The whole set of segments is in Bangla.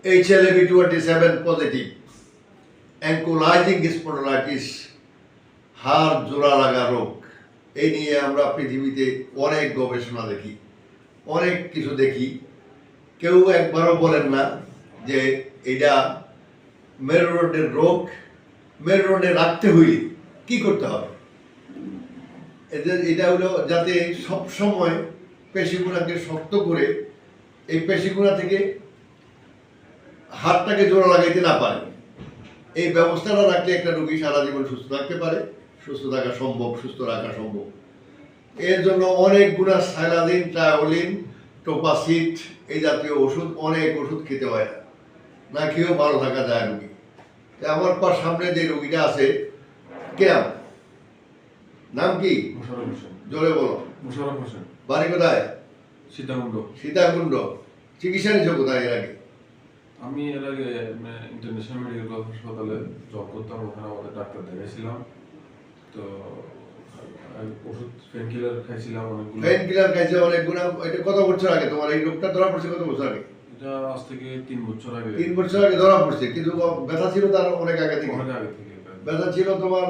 HLA-B27 পজিটিভ অ্যাঙ্কোলাইজিং স্পন্ডলাইটিস, হাড় জোড়া লাগা রোগ। এই নিয়ে আমরা পৃথিবীতে অনেক গবেষণা দেখি, অনেক কিছু দেখি। কেউ একবারও বলেন না যে এটা মেরুদণ্ডের রোগ। মেরুদণ্ডে রাখতে হইলে কি করতে হবে? এটা হলো যাতে সবসময় পেশিগুলোকে শক্ত করে এই পেশিগুলো থেকে হাতটাকে জোড়া লাগাইতে না পারে, এই ব্যবস্থাটা রাখলে একটা রোগী সারা জীবন সুস্থ থাকতে পারে, সুস্থ থাকা সম্ভব, সুস্থ রাখা সম্ভব। এর জন্য অনেকগুলা সাইলাজিন, ট্রায়োলিন, টোপাসিট এই জাতীয় ওষুধ, অনেক ওষুধ খেতে হয় না খেয়েও ভালো থাকা যায় রোগী। আমার পর সামনে যে রোগীটা আছে, কেরাম নাম কি? জোরে বলো। বাড়ি কোথায়? সীতাকুণ্ড। সীতাকুণ্ড। চিকিৎসা নিচ্ছ কোথায় এর আগে? আমি এর আগে ইন্টারন্যাশনাল মেডিকেল কলেজ হাসপাতালে জব করতাম, ওখানে আমাদের ডাক্তার দেখাইছিলাম। তো ওষুধ পেন কিলার খাইছিলাম অনেকগুলো। পেন কিলার খাইছে অনেকগুলো। এটা কত বছর আগে তোমার এই রোগটা ধরা পড়ছে? কত বছর আগে? এটা আজ থেকে 3 বছর আগে। 3 বছর আগে ধরা পড়ছে, কিন্তু ব্যথা ছিল তার অনেক আগে থেকে। অনেক আগে থেকে ব্যথা ছিল তোমার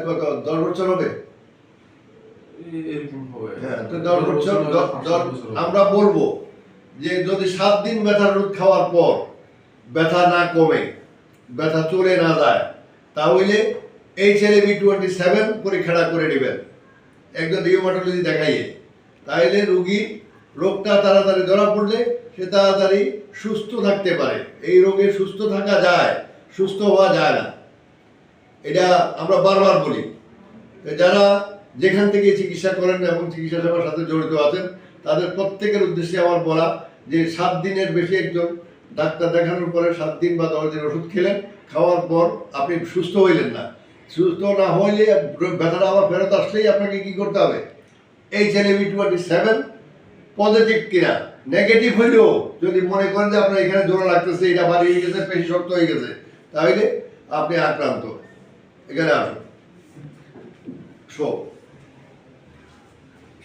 কত 10 বছর হবে? এরকম হবে। হ্যাঁ, তো 10 বছর। আমরা বলবো যে যদি 7 দিন ব্যথার ওষুধ খাওয়ার পর ব্যথা না কমে, ব্যথা চলে না যায়, তাহলে HLA-B27 পরীক্ষাটা করে নেবেন একজন রিউমাটোলজি দেখাইয়ে। তাহলে রোগীর রোগটা তাড়াতাড়ি ধরা পড়লে সে তাড়াতাড়ি সুস্থ থাকতে পারে। এই রোগে সুস্থ থাকা যায়, সুস্থ হওয়া যায় না, এটা আমরা বারবার বলি। যারা যেখান থেকে চিকিৎসা করেন এবং চিকিৎসা সেবার সাথে জড়িত আছেন, তাদের প্রত্যেকের উদ্দেশ্যে আমার বলা যে 7 দিনের বেশি একজন ডাক্তার দেখানোর পরে 7 দিন বা 10 দিন ওষুধ খেলেন, খাওয়ার পর আপনি সুস্থ হইলেন না, সুস্থ না হইলে ব্যথাটা আবার ফেরত আসলেই আপনাকে কি করতে হবে? HLA-B27 পজিটিভ কিনা, নেগেটিভ হইলেও যদি মনে করেন যে আপনার এখানে জোড়া লাগতেছে, এটা বাড়ি হয়ে গেছে, পেশি শক্ত হয়ে গেছে, তাহলে আপনি আক্রান্ত। এখানে আসুন,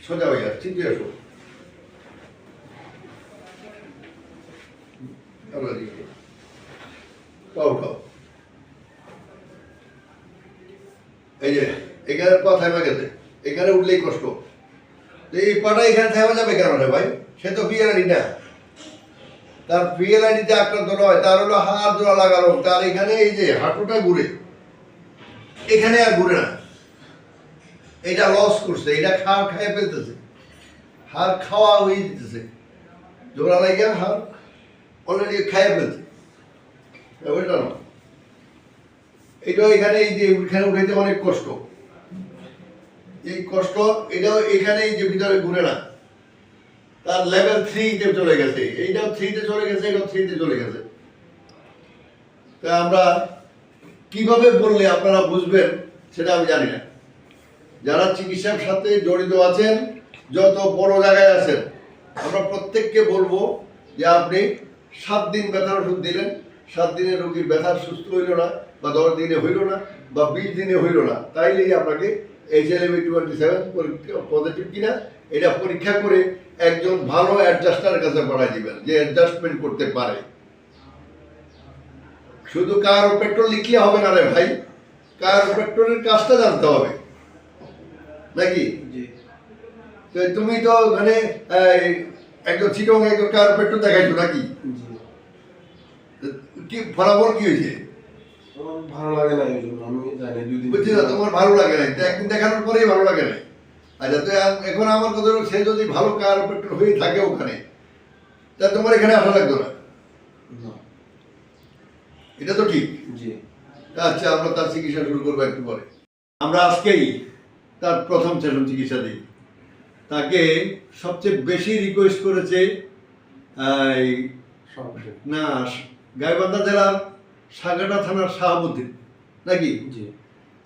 সোজা হয়ে যাচ্ছে, চিন্তা আসো। এই যে এখানে পা থেমে গেছে, এখানে উঠলেই কষ্ট। এই পাটা এখানে থেমে যাবে কেন রে ভাই? সে তো পিএলআইডি না, তার পিএলআইডিতে আক্রান্ত নয়, তার হলো হাড় জোড়া লাগানো। তার এখানে এই যে হাঁটুটা ঘুরে, এখানে আর ঘুরে না, এটা লস করছে, এটা হাড় খাইয়ে ফেলতেছে, হাড় খাওয়া হয়ে দিতেছে, জোড়া লাগিয়া হাড় অলরেডি খাইয়ে ফেলছে। বুঝলো না? এটা এখানে এই যে এখানে উঠাইতে অনেক কষ্ট, এই কষ্ট এটাও এখানে এই যে ভিতরে ঘুরে না, তার লেভেল 3-তে চলে গেছে, এইটাও 3-তে চলে গেছে, এটাও 3-তে চলে গেছে। তা আমরা কিভাবে বললে আপনারা বুঝবেন সেটা আমি জানি না। যারা চিকিৎসার সাথে জড়িত আছেন, যত বড় জায়গায় আছেন, আমরা প্রত্যেককে বলবো যে আপনি 7 দিন ব্যথার ওষুধ দিলেন, 7 দিনে রোগীর ব্যথা সুস্থ হইল না, বা 10 দিনে হইল না, বা 20 দিনে হইল না, তাইলেই আপনাকে HLA-B27 পজিটিভ কিনা এটা পরীক্ষা করে একজন ভালো অ্যাডজাস্টারের কাছে পাঠিয়ে দিবেন, যে অ্যাডজাস্টমেন্ট করতে পারে। শুধু কার্বোপেট্রোল লিখলে হবে না রে ভাই, কার্বোপেট্রোলের কাজটা জানতে হবে নাকি? তুমি তো মানে একজন চিটং একজন কার্বোপেট্রোল দেখাইছো নাকি? কি ফলাফল কি হয়েছে? ভালো লাগে না, এই জন্য আমি জানি 2 দিন। বুঝছি না, তোমার ভালো লাগে না, একদিন দেখানোর পরেই ভালো লাগে না। আচ্ছা, তো এখন আমার কথা হলো, সে যদি ভালো কার্বোপেট্রোল হয়ে থাকে ওখানে, তা তোমার এখানে আসা লাগতো না, এটা তো ঠিক। জি। আচ্ছা, আমরা তার চিকিৎসা শুরু করবো একটু পরে। আমরা আজকেই তার প্রথম সেশন চিকিৎসা দিই। তাকে সবচেয়ে বেশি রিকোয়েস্ট করেছে না গাইবান্ধা জেলার সাগাটা থানার শাহাবুদ্দিন নাকি? জি।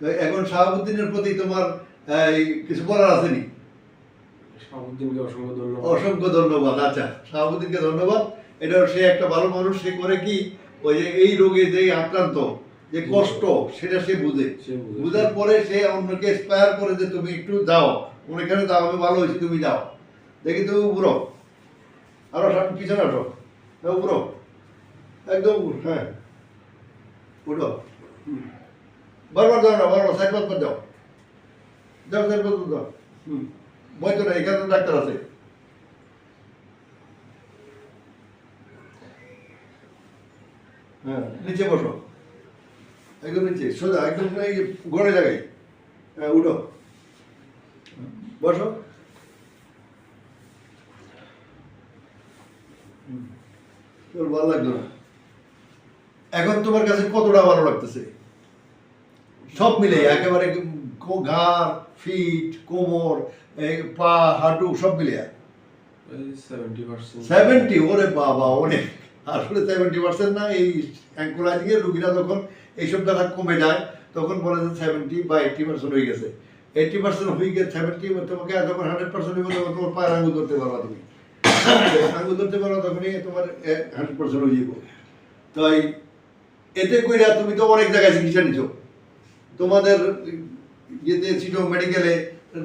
তো এখন শাহাবুদ্দিনের প্রতি তোমার কিছু বলার আসেনি? শাহাবুদ্দিনকে অসংখ্য ধন্যবাদ। অসংখ্য ধন্যবাদ। আচ্ছা, শাহাবুদ্দিনকে ধন্যবাদ। এটা সে একটা ভালো মানুষ, সে করে কি ওই যে এই রোগে যে আক্রান্ত যে কষ্ট সেটা সে বুঝে, বুঝার পরে সে অন্যকে ইন্সপায়ার করে যে তুমি একটু যাও, ওখানে যাও, আমি ভালো হয়েছি, তুমি যাও। দেখি তুমি উপরো, আরো পিছনে আসো, উপরো একদম হ্যাঁ উঠো বারবার যাও না বারবার সাইড বাদ যাও যাও সাইড বাদ যাও ভয় তো না এখানে তো ডাক্তার আছে হ্যাঁ নিচে বসো একদম নিচে সোজা একদম এই ঘরে জায়গায় হ্যাঁ উঠো বসো তোর ভালো লাগলো না এখন তোমার কাছে কতটা ভালো লাগতেছে সব মিলে একেবারে ঘাড় ফিট কোমর এই পা হাঁটু সব মিলে এই 70%। 70 ওরে বাবা অনেক আসলে 70% না এই অ্যাঙ্কোলাইজিং এর রোগীরা যখন এইসব দেখা কমে যায় তখন বলে যে 70 বা 80% হয়ে গেছে 80% হয়ে গেছে 70 তোমাকে যখন 100% হয়ে তখন তোমার পায়ের আঙুল ধরতে পারবা তুমি আঙুল ধরতে পারবা তখনই তোমার 100% হয়ে যাবো তাই এতে কইরা তুমি তো অনেক জায়গায় চিকিৎসা নিছো তোমাদের ইয়েতে চিটং মেডিকেলে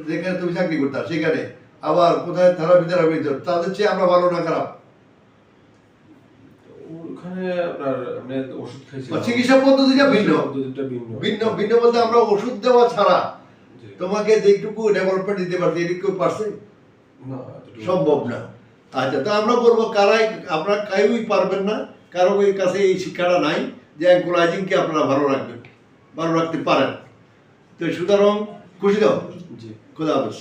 যেখানে তুমি চাকরি করতা সেখানে আবার কোথায় থেরাপি তাদের চেয়ে আমরা ভালো না খারাপ ওখানে আপনার আমি ওষুধ খাইছিলাম চিকিৎসা পদ্ধতিটা ভিন্ন পদ্ধতিটা ভিন্ন ভিন্ন ভিন্ন বলতে আমরা ওষুধ দেওয়া ছাড়া জি। তোমাকে যেটুকু ডেভেলপমেন্ট দিতে পারছি এটুকু পারছে না এতটুকু সম্ভব না আচ্ছা তো আমরা বলবো কারাই আপনারা কেউই পারবেন না কারো ওই কাছে এই শিক্ষাটা নাই যে অ্যাঙ্কোলাইজিংকে আপনারা ভালো রাখবেন ভালো রাখতে পারেন তো সুতরাং খুশি দাও জি খুদা হাফেজ